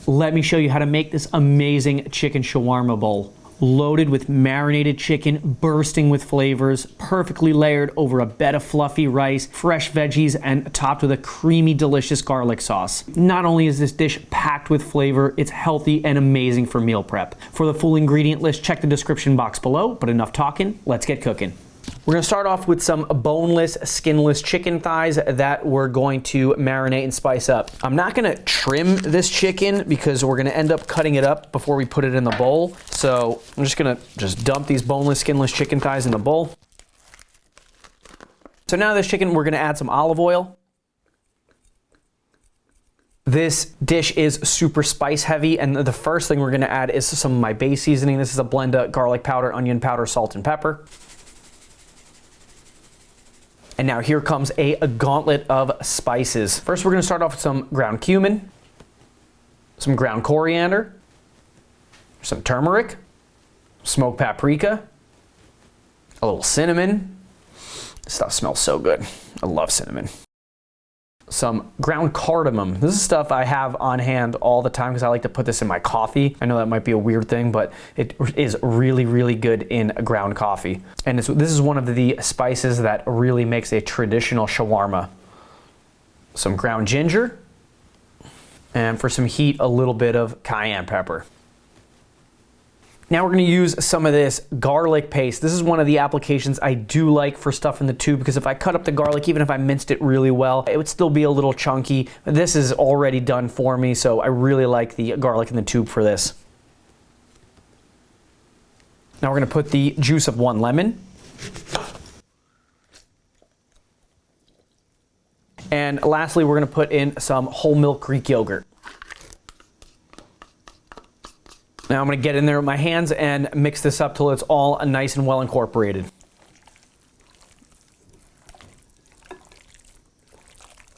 Let me show you how to make this amazing chicken shawarma bowl. Loaded with marinated chicken, bursting with flavors, perfectly layered over a bed of fluffy rice, fresh veggies, and topped with a creamy, delicious garlic sauce. Not only is this dish packed with flavor, it's healthy and amazing for meal prep. For the full ingredient list, check the description box below, but enough talking, let's get cooking. We're gonna start off with some boneless, skinless chicken thighs that we're going to marinate and spice up. I'm not gonna trim this chicken because we're gonna end up cutting it up before we put it in the bowl. So I'm just gonna dump these boneless, skinless chicken thighs in the bowl. So now this chicken, we're gonna add some olive oil. This dish is super spice heavy, and the first thing we're gonna add is some of my base seasoning. This is a blend of garlic powder, onion powder, salt, and pepper. And now here comes a gauntlet of spices. First, we're gonna start off with some ground cumin, some ground coriander, some turmeric, smoked paprika, a little cinnamon. This stuff smells so good. I love cinnamon. Some ground cardamom. This is stuff I have on hand all the time because I like to put this in my coffee. I know that might be a weird thing, but it is really, really good in ground coffee. And this is one of the spices that really makes a traditional shawarma. Some ground ginger, and for some heat, a little bit of cayenne pepper. Now we're gonna use some of this garlic paste. This is one of the applications I do like for stuff in the tube because if I cut up the garlic, even if I minced it really well, it would still be a little chunky. This is already done for me, so I really like the garlic in the tube for this. Now we're gonna put the juice of 1 lemon. And lastly, we're gonna put in some whole milk Greek yogurt. Now I'm gonna get in there with my hands and mix this up till it's all nice and well incorporated.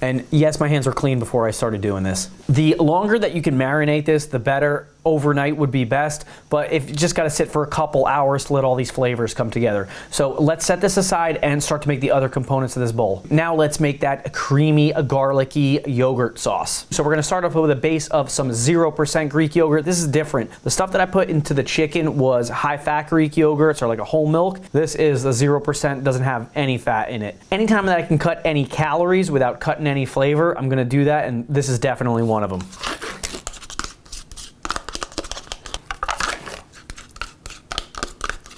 And yes, my hands were clean before I started doing this. The longer that you can marinate this, the better. Overnight would be best, but if you just gotta sit for a couple hours to let all these flavors come together. So let's set this aside and start to make the other components of this bowl. Now let's make that creamy, garlicky yogurt sauce. So we're gonna start off with a base of some 0% Greek yogurt. This is different. The stuff that I put into the chicken was high-fat Greek yogurts or like a whole milk. This is the 0%, doesn't have any fat in it. Anytime that I can cut any calories without cutting any flavor, I'm gonna do that, and this is definitely one of them.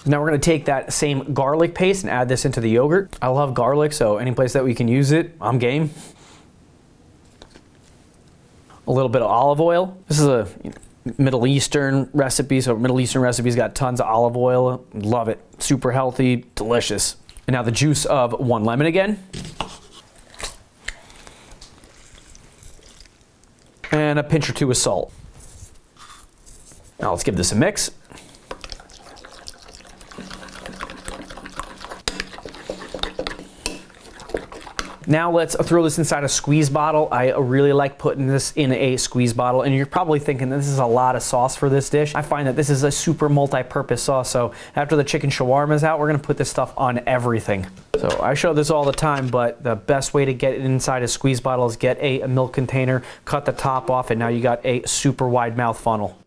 Now we're gonna take that same garlic paste and add this into the yogurt. I love garlic, so any place that we can use it, I'm game. A little bit of olive oil. This is a Middle Eastern recipe, so Middle Eastern recipes got tons of olive oil. Love it, super healthy, delicious. And now the juice of 1 lemon again. And a pinch or 2 of salt. Now let's give this a mix. Now let's throw this inside a squeeze bottle. I really like putting this in a squeeze bottle, and you're probably thinking this is a lot of sauce for this dish. I find that this is a super multi-purpose sauce, so after the chicken shawarma is out, we're gonna put this stuff on everything. So I show this all the time, but the best way to get it inside a squeeze bottle is get a milk container, cut the top off, and now you got a super wide mouth funnel.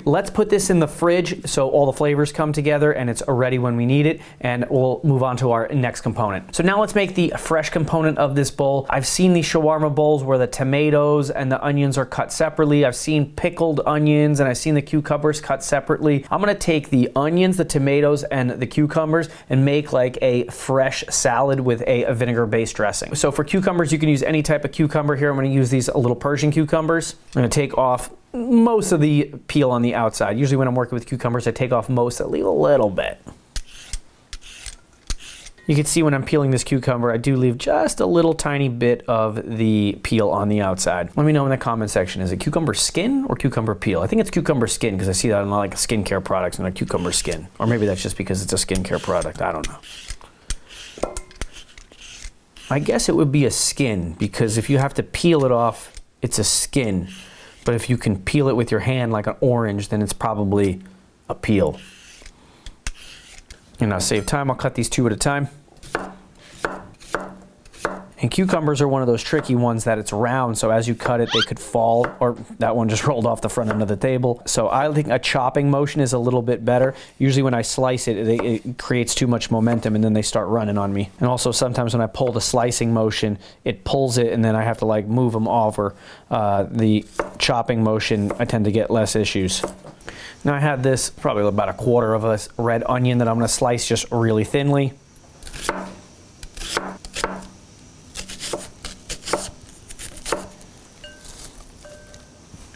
Let's put this in the fridge so all the flavors come together and it's ready when we need it, and we'll move on to our next component. So now let's make the fresh component of this bowl. I've seen these shawarma bowls where the tomatoes and the onions are cut separately. I've seen pickled onions and I've seen the cucumbers cut separately. I'm gonna take the onions, the tomatoes, and the cucumbers and make like a fresh salad with a vinegar-based dressing. So for cucumbers, you can use any type of cucumber. Here I'm gonna use these little Persian cucumbers. I'm gonna take off most of the peel on the outside. Usually when I'm working with cucumbers, I take off most, I leave a little bit. You can see when I'm peeling this cucumber, I do leave just a little tiny bit of the peel on the outside. Let me know in the comment section, is it cucumber skin or cucumber peel? I think it's cucumber skin because I see that on like skincare products and like cucumber skin. Or maybe that's just because it's a skincare product, I don't know. I guess it would be a skin because if you have to peel it off, it's a skin. But if you can peel it with your hand like an orange, then it's probably a peel. And I'll save time, I'll cut these 2 at a time. And cucumbers are one of those tricky ones that it's round, so as you cut it, they could fall, or that one just rolled off the front end of the table. So I think a chopping motion is a little bit better. Usually when I slice it, it creates too much momentum and then they start running on me. And also sometimes when I pull the slicing motion, it pulls it and then I have to like move them over. The chopping motion, I tend to get less issues. Now I had this, probably about a quarter of a red onion that I'm gonna slice just really thinly.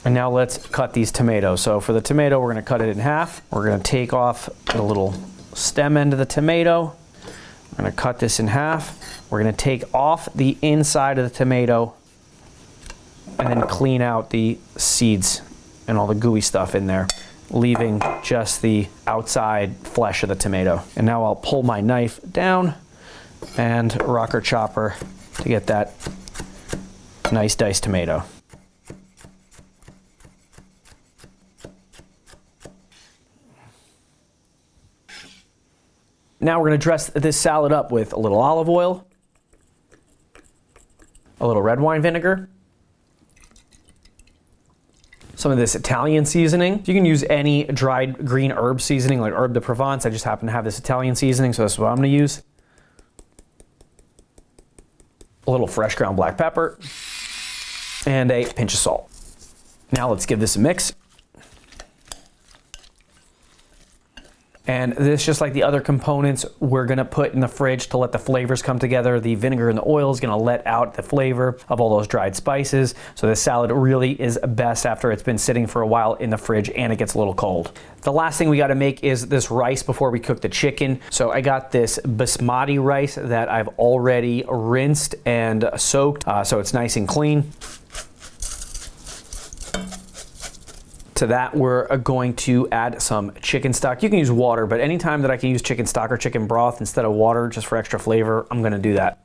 And now let's cut these tomatoes. So for the tomato, we're gonna cut it in half. We're gonna take off the little stem end of the tomato. We're gonna cut this in half. We're gonna take off the inside of the tomato and then clean out the seeds and all the gooey stuff in there, leaving just the outside flesh of the tomato. And now I'll pull my knife down and rocker chopper to get that nice diced tomato. Now we're going to dress this salad up with a little olive oil, a little red wine vinegar, some of this Italian seasoning. You can use any dried green herb seasoning like herb de Provence. I just happen to have this Italian seasoning, so that's what I'm going to use. A little fresh ground black pepper and a pinch of salt. Now let's give this a mix. And this, just like the other components, we're gonna put in the fridge to let the flavors come together. The vinegar and the oil is gonna let out the flavor of all those dried spices. So this salad really is best after it's been sitting for a while in the fridge and it gets a little cold. The last thing we gotta make is this rice before we cook the chicken. So I got this basmati rice that I've already rinsed and soaked, so it's nice and clean. To that, we're going to add some chicken stock. You can use water, but anytime that I can use chicken stock or chicken broth instead of water just for extra flavor, I'm gonna do that.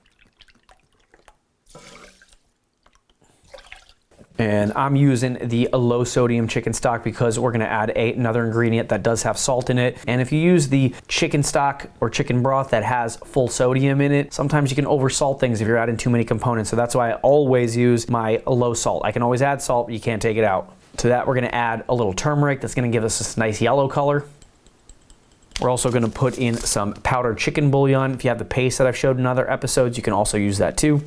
And I'm using the low sodium chicken stock because we're gonna add another ingredient that does have salt in it. And if you use the chicken stock or chicken broth that has full sodium in it, sometimes you can oversalt things if you're adding too many components. So that's why I always use my low salt. I can always add salt, but you can't take it out. To that, we're gonna add a little turmeric. That's gonna give us this nice yellow color. We're also gonna put in some powdered chicken bouillon. If you have the paste that I've showed in other episodes, you can also use that too.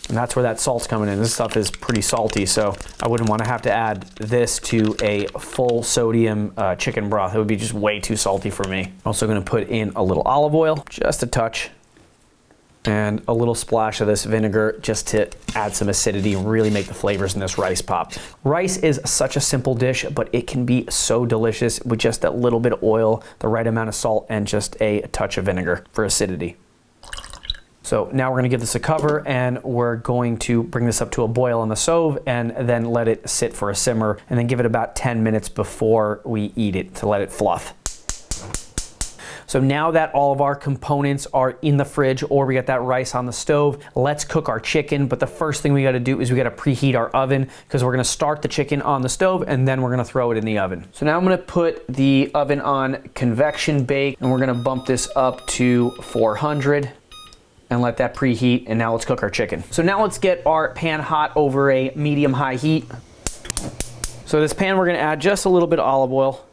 And that's where that salt's coming in. This stuff is pretty salty, so I wouldn't wanna have to add this to a full sodium chicken broth. It would be just way too salty for me. Also gonna put in a little olive oil, just a touch, and a little splash of this vinegar just to add some acidity and really make the flavors in this rice pop. Rice is such a simple dish, but it can be so delicious with just that little bit of oil, the right amount of salt, and just a touch of vinegar for acidity. So now we're gonna give this a cover and we're going to bring this up to a boil on the stove and then let it sit for a simmer and then give it about 10 minutes before we eat it to let it fluff. So now that all of our components are in the fridge or we got that rice on the stove, let's cook our chicken. But the first thing we gotta do is we gotta preheat our oven because we're gonna start the chicken on the stove and then we're gonna throw it in the oven. So now I'm gonna put the oven on convection bake and we're gonna bump this up to 400 and let that preheat, and now let's cook our chicken. So now let's get our pan hot over a medium-high heat. So this pan, we're gonna add just a little bit of olive oil.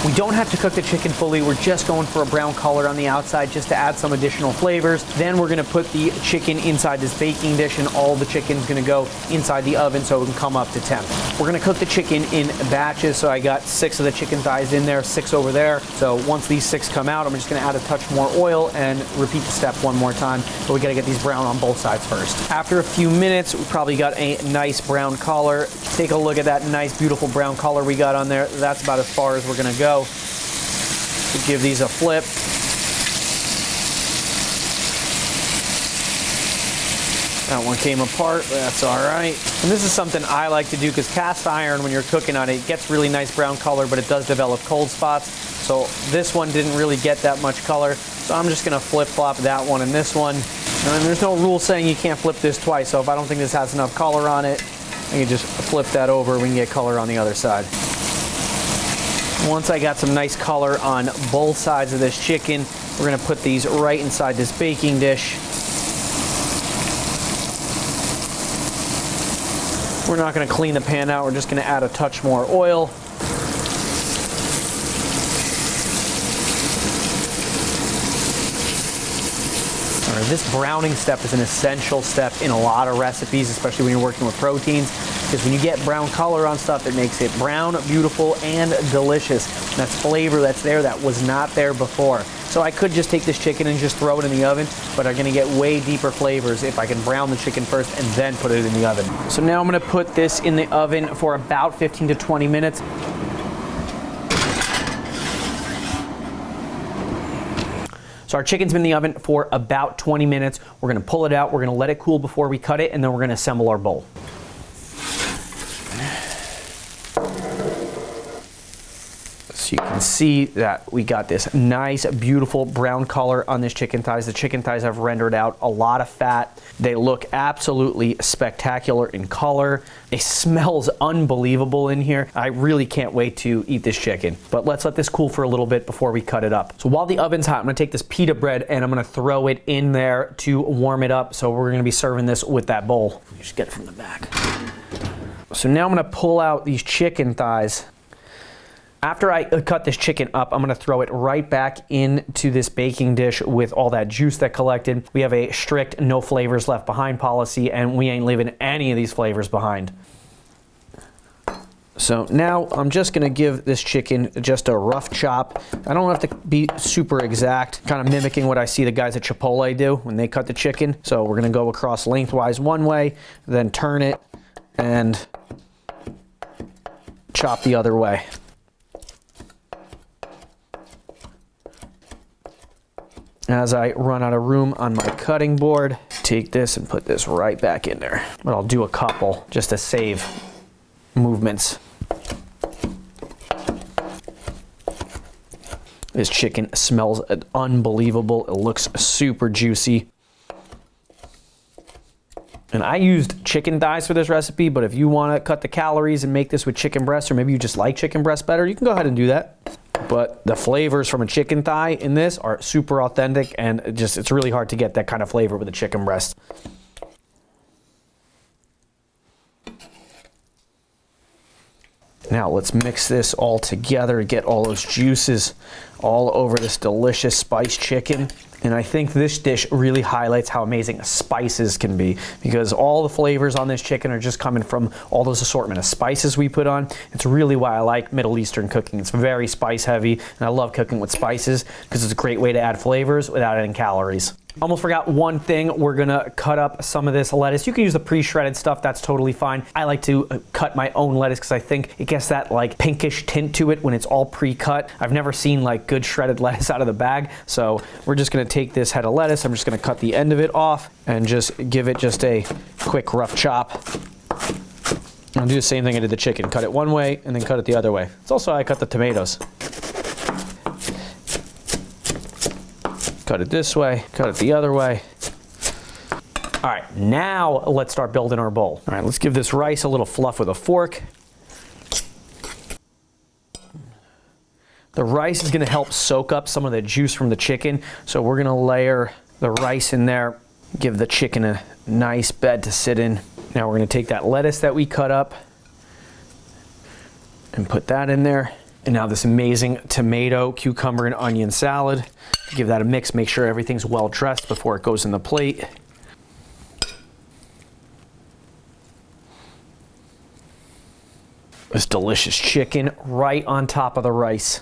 We don't have to cook the chicken fully. We're just going for a brown color on the outside just to add some additional flavors. Then we're gonna put the chicken inside this baking dish and all the chicken's gonna go inside the oven so it can come up to temp. We're gonna cook the chicken in batches. So I got 6 of the chicken thighs in there, 6 over there. So once these 6 come out, I'm just gonna add a touch more oil and repeat the step one more time. But we gotta get these brown on both sides first. After a few minutes, we probably got a nice brown color. Take a look at that nice, beautiful brown color we got on there. That's about as far as we're gonna go. To give these a flip. That one came apart, but that's all right. And this is something I like to do because cast iron, when you're cooking on it, it gets really nice brown color, but it does develop cold spots. So this one didn't really get that much color. So I'm just gonna flip-flop that one and this one. And there's no rule saying you can't flip this twice, so if I don't think this has enough color on it, I can just flip that over, we can get color on the other side. Once I got some nice color on both sides of this chicken, we're gonna put these right inside this baking dish. We're not gonna clean the pan out, we're just gonna add a touch more oil. This browning step is an essential step in a lot of recipes, especially when you're working with proteins, because when you get brown color on stuff, it makes it brown, beautiful, and delicious. And that's flavor that's there that was not there before. So I could just take this chicken and just throw it in the oven, but I'm gonna get way deeper flavors if I can brown the chicken first and then put it in the oven. So now I'm gonna put this in the oven for about 15 to 20 minutes. So our chicken's been in the oven for about 20 minutes. We're gonna pull it out, we're gonna let it cool before we cut it, and then we're gonna assemble our bowl. So you can see that we got this nice, beautiful brown color on this chicken thighs. The chicken thighs have rendered out a lot of fat. They look absolutely spectacular in color. It smells unbelievable in here. I really can't wait to eat this chicken. But let's let this cool for a little bit before we cut it up. So while the oven's hot, I'm gonna take this pita bread and I'm gonna throw it in there to warm it up. So we're gonna be serving this with that bowl. You just get it from the back. So now I'm gonna pull out these chicken thighs. After I cut this chicken up, I'm gonna throw it right back into this baking dish with all that juice that collected. We have a strict no flavors left behind policy, and we ain't leaving any of these flavors behind. So now I'm just gonna give this chicken just a rough chop. I don't have to be super exact, kind of mimicking what I see the guys at Chipotle do when they cut the chicken. So we're gonna go across lengthwise one way, then turn it and chop the other way. As I run out of room on my cutting board, take this and put this right back in there. But I'll do a couple just to save movements. This chicken smells unbelievable. It looks super juicy. And I used chicken thighs for this recipe, but if you want to cut the calories and make this with chicken breast, or maybe you just like chicken breast better, you can go ahead and do that. But the flavors from a chicken thigh in this are super authentic, and it's really hard to get that kind of flavor with a chicken breast. Now let's mix this all together, get all those juices all over this delicious spiced chicken. And I think this dish really highlights how amazing spices can be, because all the flavors on this chicken are just coming from all those assortment of spices we put on. It's really why I like Middle Eastern cooking. It's very spice heavy, and I love cooking with spices because it's a great way to add flavors without adding calories. Almost forgot one thing. We're gonna cut up some of this lettuce. You can use the pre-shredded stuff, that's totally fine. I like to cut my own lettuce because I think it gets that like pinkish tint to it when it's all pre-cut. I've never seen like good shredded lettuce out of the bag. So we're just gonna take this head of lettuce, I'm just gonna cut the end of it off and just give it just a quick rough chop. I'll do the same thing I did the chicken. Cut it one way and then cut it the other way. It's also how I cut the tomatoes. Cut it this way, cut it the other way. All right, now let's start building our bowl. All right, let's give this rice a little fluff with a fork. The rice is gonna help soak up some of the juice from the chicken, so we're gonna layer the rice in there, give the chicken a nice bed to sit in. Now we're gonna take that lettuce that we cut up and put that in there. And now this amazing tomato, cucumber, and onion salad. Give that a mix, make sure everything's well dressed before it goes in the plate. This delicious chicken right on top of the rice.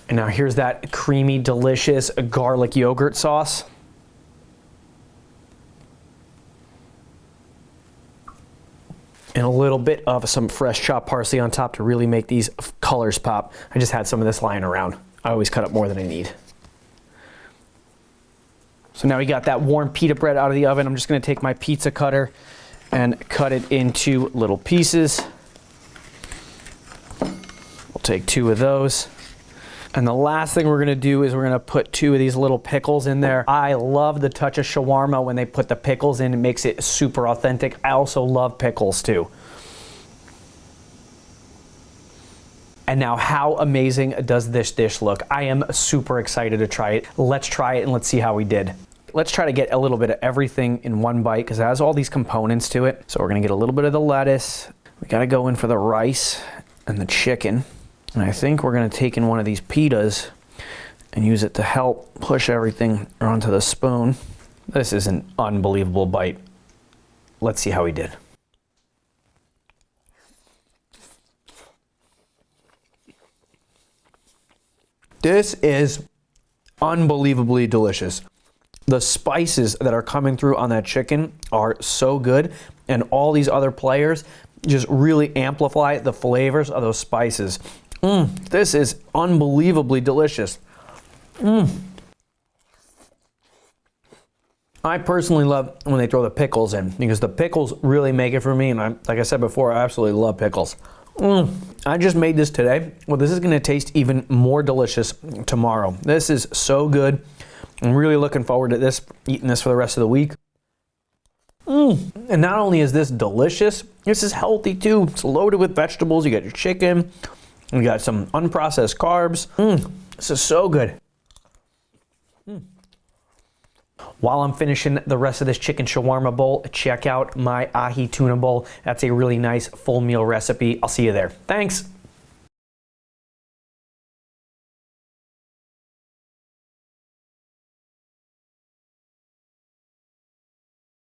And now here's that creamy, delicious garlic yogurt sauce. And a little bit of some fresh chopped parsley on top to really make these colors pop. I just had some of this lying around. I always cut up more than I need. So now we got that warm pita bread out of the oven. I'm just gonna take my pizza cutter and cut it into little pieces. We'll take 2 of those. And the last thing we're gonna do is we're gonna put 2 of these little pickles in there. I love the touch of shawarma when they put the pickles in. It makes it super authentic. I also love pickles too. And now, how amazing does this dish look? I am super excited to try it. Let's try it and let's see how we did. Let's try to get a little bit of everything in one bite because it has all these components to it. So we're gonna get a little bit of the lettuce. We gotta go in for the rice and the chicken. And I think we're gonna take in one of these pitas and use it to help push everything onto the spoon. This is an unbelievable bite. Let's see how we did. This is unbelievably delicious. The spices that are coming through on that chicken are so good, and all these other players just really amplify the flavors of those spices. This is unbelievably delicious. I personally love when they throw the pickles in because the pickles really make it for me, and like I said before, I absolutely love pickles. I just made this today. Well, this is going to taste even more delicious tomorrow. This is so good. I'm really looking forward to this, eating this for the rest of the week. And not only is this delicious, this is healthy too. It's loaded with vegetables. You got your chicken, you got some unprocessed carbs. This is so good. While I'm finishing the rest of this chicken shawarma bowl, check out my ahi tuna bowl. That's a really nice full meal recipe. I'll see you there. Thanks.